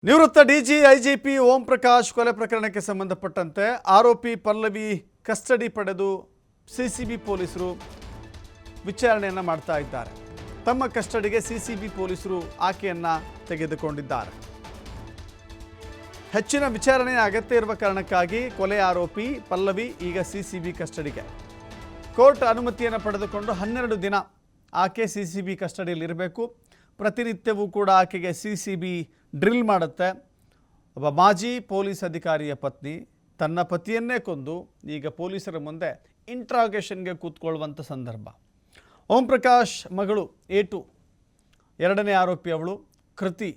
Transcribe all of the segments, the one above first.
ನಿವೃತ್ತ DG IGP Om Prakash ಕೊಲೆ ಪ್ರಕರಣಕ್ಕೆ ಸಂಬಂಧಪಟ್ಟಂತೆ ಆರೋಪಿ ಪಲ್ಲವಿ ಕಸ್ಟಡಿ ಪಡೆದು ಸಿಸಿಬಿ ಪೊಲೀಸರು ವಿಚಾರಣೆಯನ್ನು ಮಾಡ್ತಾ ಇದ್ದಾರೆ. ತಮ್ಮ ಕಸ್ಟಡಿಗೆ ಸಿಸಿಬಿ ಪೊಲೀಸರು ಆಕೆಯನ್ನು ತೆಗೆದುಕೊಂಡಿದ್ದಾರೆ. ಹೆಚ್ಚಿನ ವಿಚಾರಣೆ ಅಗತ್ಯ ಇರುವ ಕಾರಣಕ್ಕಾಗಿ ಕೊಲೆ ಆರೋಪಿ ಪಲ್ಲವಿ ಈಗ ಸಿಸಿಬಿ ಕಸ್ಟಡಿಗೆ. ಕೋರ್ಟ್ ಅನುಮತಿಯನ್ನು ಪಡೆದುಕೊಂಡು 12 ದಿನ ಆಕೆ ಸಿಸಿಬಿ ಕಸ್ಟಡಿಯಲ್ಲಿ ಇರಬೇಕು. ಪ್ರತಿನಿತ್ಯವೂ ಕೂಡ ಆಕೆಗೆ ಸಿಸಿಬಿ ಡ್ರಿಲ್ ಮಾಡುತ್ತೆ. ಒಬ್ಬ ಮಾಜಿ ಪೊಲೀಸ್ ಅಧಿಕಾರಿಯ ಪತ್ನಿ ತನ್ನ ಪತಿಯನ್ನೇ ಕೊಂದು ಈಗ ಪೊಲೀಸರ ಮುಂದೆ ಇಂಟ್ರಾಗೇಷನ್ಗೆ ಕೂತ್ಕೊಳ್ಳುವಂಥ ಸಂದರ್ಭ. ಓಂ ಪ್ರಕಾಶ್ ಮಗಳು ಏಟು ಎರಡನೇ ಆರೋಪಿ ಅವಳು ಕೃತಿ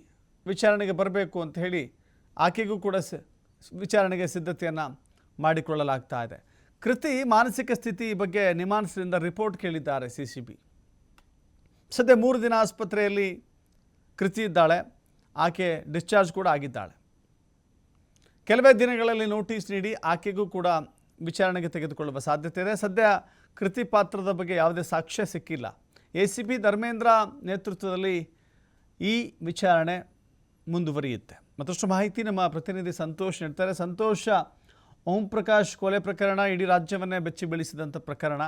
ವಿಚಾರಣೆಗೆ ಬರಬೇಕು ಅಂತ ಹೇಳಿ ಆಕೆಗೂ ಕೂಡ ವಿಚಾರಣೆಗೆ ಸಿದ್ಧತೆಯನ್ನು ಮಾಡಿಕೊಳ್ಳಲಾಗ್ತಾ ಇದೆ. ಕೃತಿ ಮಾನಸಿಕ ಸ್ಥಿತಿ ಬಗ್ಗೆ ನಿಮಾನ್ಸ್ರಿಂದ ರಿಪೋರ್ಟ್ ಕೇಳಿದ್ದಾರೆ ಸಿಸಿಬಿ. ಸದ್ಯ 3 ದಿನ ಆಸ್ಪತ್ರೆಯಲ್ಲಿ ಕೃತಿ ಇದ್ದಾಳೆ. ಆಕೆ ಡಿಸ್ಚಾರ್ಜ್ ಕೂಡ ಆಗಿದ್ದಾಳೆ. ಕೆಲವೇ ದಿನಗಳಲ್ಲಿ ನೋಟಿಸ್ ನೀಡಿ ಆಕೆಗೂ ಕೂಡ ವಿಚಾರಣೆಗೆ ತೆಗೆದುಕೊಳ್ಳುವ ಸಾಧ್ಯತೆ ಇದೆ. ಸದ್ಯ ಕೃತಿ ಪಾತ್ರದ ಬಗ್ಗೆ ಯಾವುದೇ ಸಾಕ್ಷ್ಯ ಸಿಕ್ಕಿಲ್ಲ. ACP ಧರ್ಮೇಂದ್ರ ನೇತೃತ್ವದಲ್ಲಿ ಈ ವಿಚಾರಣೆ ಮುಂದುವರಿಯುತ್ತೆ. ಮತ್ತಷ್ಟು ಮಾಹಿತಿ ನಮ್ಮ ಪ್ರತಿನಿಧಿ ಸಂತೋಷ್ ನೀಡ್ತಾರೆ. ಸಂತೋಷ, ಓಂ ಪ್ರಕಾಶ್ ಕೊಲೆ ಪ್ರಕರಣ ಇಡೀ ರಾಜ್ಯವನ್ನೇ ಬೆಚ್ಚಿ ಬೀಳಿಸಿದಂಥ ಪ್ರಕರಣ.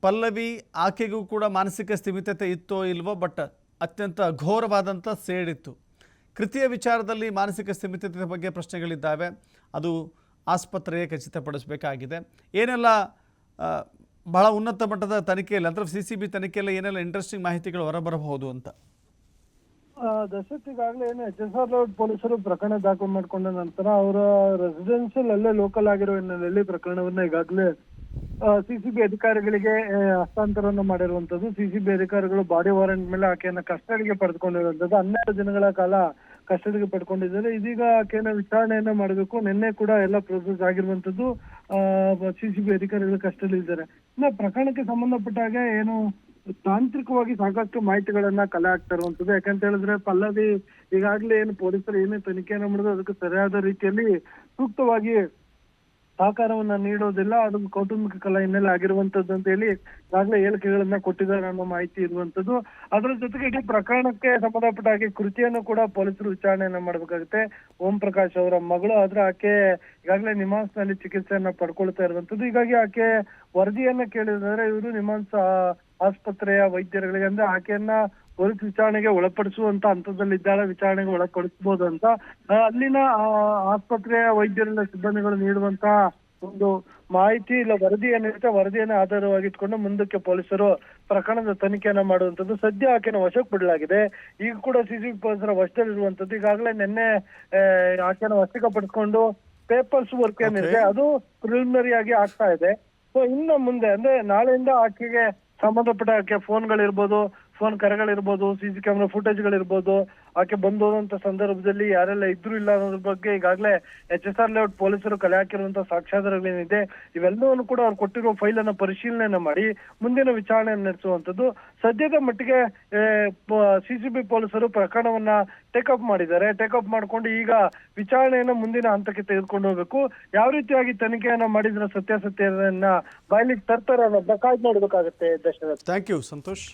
ಪಲ್ಲವಿ ಆಕೆಗೂ ಕೂಡ ಮಾನಸಿಕ ಸ್ಥಿಮಿತತೆ ಇತ್ತೋ ಇಲ್ವೋ, ಬಟ್ ಅತ್ಯಂತ ಘೋರವಾದಂಥ ಸೇಡಿತ್ತು. ಕೃತಿಯ ವಿಚಾರದಲ್ಲಿ ಮಾನಸಿಕ ಸ್ಥಿಮಿತತೆ ಬಗ್ಗೆ ಪ್ರಶ್ನೆಗಳಿದ್ದಾವೆ. ಅದು ಆಸ್ಪತ್ರೆಯೇ ಖಚಿತಪಡಿಸಬೇಕಾಗಿದೆ. ಏನೆಲ್ಲ ಬಹಳ ಉನ್ನತ ಮಟ್ಟದ ತನಿಖೆಯಲ್ಲಿ ಅಂದರೆ CCB ತನಿಖೆಯಲ್ಲಿ ಏನೆಲ್ಲ ಇಂಟ್ರೆಸ್ಟಿಂಗ್ ಮಾಹಿತಿಗಳು ಹೊರಬರಬಹುದು ಅಂತ? ದಶರಥ್, ಈಗಾಗಲೇ ಏನು HSR ಲೇಔಟ್ ಪೊಲೀಸರು ಪ್ರಕರಣ ದಾಖಲು ಮಾಡಿಕೊಂಡ ನಂತರ ಅವರ ರೆಸಿಡೆನ್ಷಿಯಲ್ ಅಲ್ಲೇ ಲೋಕಲ್ ಆಗಿರೋ ಹಿನ್ನೆಲೆಯಲ್ಲಿ ಪ್ರಕರಣವನ್ನ ಈಗಾಗಲೇ CCB ಅಧಿಕಾರಿಗಳಿಗೆ ಹಸ್ತಾಂತರವನ್ನು ಮಾಡಿರುವಂತದ್ದು. CCB ಅಧಿಕಾರಿಗಳು ಬಾಡಿ ವಾರೆಂಟ್ ಮೇಲೆ ಆಕೆಯನ್ನ ಕಸ್ಟಡಿಗೆ ಪಡೆದುಕೊಂಡಿರುವಂತದ್ದು. 12 ದಿನಗಳ ಕಾಲ ಕಸ್ಟಡಿಗೆ ಪಡ್ಕೊಂಡಿದ್ದಾರೆ. ಇದೀಗ ಆಕೆಯನ್ನ ವಿಚಾರಣೆಯನ್ನ ಮಾಡಬೇಕು. ನಿನ್ನೆ ಕೂಡ ಎಲ್ಲ ಪ್ರೋಸೆಸ್ ಆಗಿರುವಂತದ್ದು. CCB ಅಧಿಕಾರಿಗಳು ಕಸ್ಟಡಿ ಇದ್ದಾರೆ. ಇನ್ನು ಪ್ರಕರಣಕ್ಕೆ ಸಂಬಂಧಪಟ್ಟ ಹಾಗೆ ಏನು ತಾಂತ್ರಿಕವಾಗಿ ಸಾಕಷ್ಟು ಮಾಹಿತಿಗಳನ್ನ ಕಲೆ ಹಾಕ್ತಾ ಇರುವಂತದ್ದು. ಯಾಕಂತ ಹೇಳಿದ್ರೆ ಪಲ್ಲವಿ ಈಗಾಗಲೇ ಏನು ಪೊಲೀಸರು ಏನೇ ತನಿಖೆಯನ್ನ ಮಾಡಿದ್ರು ಅದಕ್ಕೆ ಸರಿಯಾದ ರೀತಿಯಲ್ಲಿ ಸೂಕ್ತವಾಗಿ ಸಹಕಾರವನ್ನ ನೀಡೋದಿಲ್ಲ. ಅದು ಕೌಟುಂಬಿಕ ಕಲಾ ಹಿನ್ನೆಲೆ ಆಗಿರುವಂತದ್ದು ಅಂತ ಹೇಳಿ ಈಗಾಗಲೇ ಹೇಳಿಕೆಗಳನ್ನ ಕೊಟ್ಟಿದ್ದಾರೆ ಅನ್ನೋ ಮಾಹಿತಿ ಇರುವಂತದ್ದು. ಅದರ ಜೊತೆಗೆ ಇಡೀ ಪ್ರಕರಣಕ್ಕೆ ಸಂಬಂಧಪಟ್ಟ ಹಾಗೆ ಕೃತಿಯನ್ನು ಕೂಡ ಪೊಲೀಸರು ವಿಚಾರಣೆಯನ್ನ ಮಾಡ್ಬೇಕಾಗುತ್ತೆ. ಓಂ ಪ್ರಕಾಶ್ ಅವರ ಮಗಳು ಆದ್ರೆ ಆಕೆ ಈಗಾಗಲೇ ನಿಮಾನ್ಸ್ ನಲ್ಲಿ ಚಿಕಿತ್ಸೆಯನ್ನ ಪಡ್ಕೊಳ್ತಾ ಇರುವಂತದ್ದು. ಹೀಗಾಗಿ ಆಕೆ ವರದಿಯನ್ನ ಕೇಳಿದ್ರೆ ಇವರು ನಿಮಾನ್ಸ್ ಆಸ್ಪತ್ರೆಯ ವೈದ್ಯರುಗಳಿಗೆ ಅಂದ್ರೆ ಆಕೆಯನ್ನ ಪೊಲೀಸ್ ವಿಚಾರಣೆಗೆ ಒಳಪಡಿಸುವಂತ ಹಂತದಲ್ಲಿದ್ದಾಳೆ, ವಿಚಾರಣೆಗೆ ಒಳಪಡಿಸಬಹುದು ಅಂತ ಅಲ್ಲಿನ ಆಸ್ಪತ್ರೆಯ ವೈದ್ಯರೆಲ್ಲ ಸಿಬ್ಬಂದಿಗಳು ನೀಡುವಂತ ಒಂದು ಮಾಹಿತಿ ಇಲ್ಲ ವರದಿ ಏನಿರುತ್ತೆ, ವರದಿಯನ್ನು ಆಧಾರವಾಗಿಟ್ಕೊಂಡು ಮುಂದಕ್ಕೆ ಪೊಲೀಸರು ಪ್ರಕರಣದ ತನಿಖೆಯನ್ನ ಮಾಡುವಂತದ್ದು. ಸದ್ಯ ಆಕೆನ ವಶಕ್ಕೆ ಬಿಡಲಾಗಿದೆ. ಈಗ ಕೂಡ CCB ಪೊಲೀಸರ ವಶದಲ್ಲಿರುವಂತದ್ದು. ಈಗಾಗಲೇ ನಿನ್ನೆ ಆಕೆನ ವಶಕ್ಕೆ ಪಡಿಸ್ಕೊಂಡು ಪೇಪರ್ಸ್ ವರ್ಕ್ ಏನಿದೆ ಅದು ಪ್ರಿಲಿಮಿನರಿ ಆಗಿ ಆಗ್ತಾ ಇದೆ. ಸೊ ಇನ್ನು ಮುಂದೆ ಅಂದ್ರೆ ನಾಳೆಯಿಂದ ಆಕೆಗೆ ಸಂಬಂಧಪಟ್ಟ ಆಕೆ ಫೋನ್ಗಳಿರ್ಬೋದು, ಫೋನ್ ಕರೆಗಳಿರ್ಬೋದು, CC ಕ್ಯಾಮೆರಾ ಫುಟೇಜ್ಗಳಿರ್ಬೋದು, ಆಕೆ ಬಂದು ಹೋದಂತ ಸಂದರ್ಭದಲ್ಲಿ ಯಾರೆಲ್ಲ ಇದ್ರು ಇಲ್ಲ ಅನ್ನೋದ್ರ ಬಗ್ಗೆ ಈಗಾಗಲೇ HSR ಲೇಔಟ್ ಪೊಲೀಸರು ಕಲೆ ಹಾಕಿರುವಂತಹ ಸಾಕ್ಷ್ಯಾಧಾರಗಳೇನಿದೆ ಇವೆಲ್ಲವನ್ನು ಕೂಡ ಅವ್ರು ಕೊಟ್ಟಿರುವ ಫೈಲ್ ಅನ್ನ ಪರಿಶೀಲನೆ ಮಾಡಿ ಮುಂದಿನ ವಿಚಾರಣೆಯನ್ನು ನಡೆಸುವಂತದ್ದು. ಸದ್ಯದ ಮಟ್ಟಿಗೆ CCB ಪೊಲೀಸರು ಪ್ರಕರಣವನ್ನ ಟೇಕಪ್ ಮಾಡಿದ್ದಾರೆ. ಟೇಕಪ್ ಮಾಡ್ಕೊಂಡು ಈಗ ವಿಚಾರಣೆಯನ್ನ ಮುಂದಿನ ಹಂತಕ್ಕೆ ತೆಗೆದುಕೊಂಡು ಹೋಗ್ಬೇಕು. ಯಾವ ರೀತಿಯಾಗಿ ತನಿಖೆಯನ್ನ ಮಾಡಿದ್ರೆ ಸತ್ಯಾಸತ್ಯತೆಯನ್ನ ಬಾಯ್ಲಿಗೆ ತರ್ತಾರೆ ಅನ್ನೋದನ್ನ ಕಾಯ್ದು ನೋಡ್ಬೇಕಾಗುತ್ತೆ. Dasharath, thank you Santosh.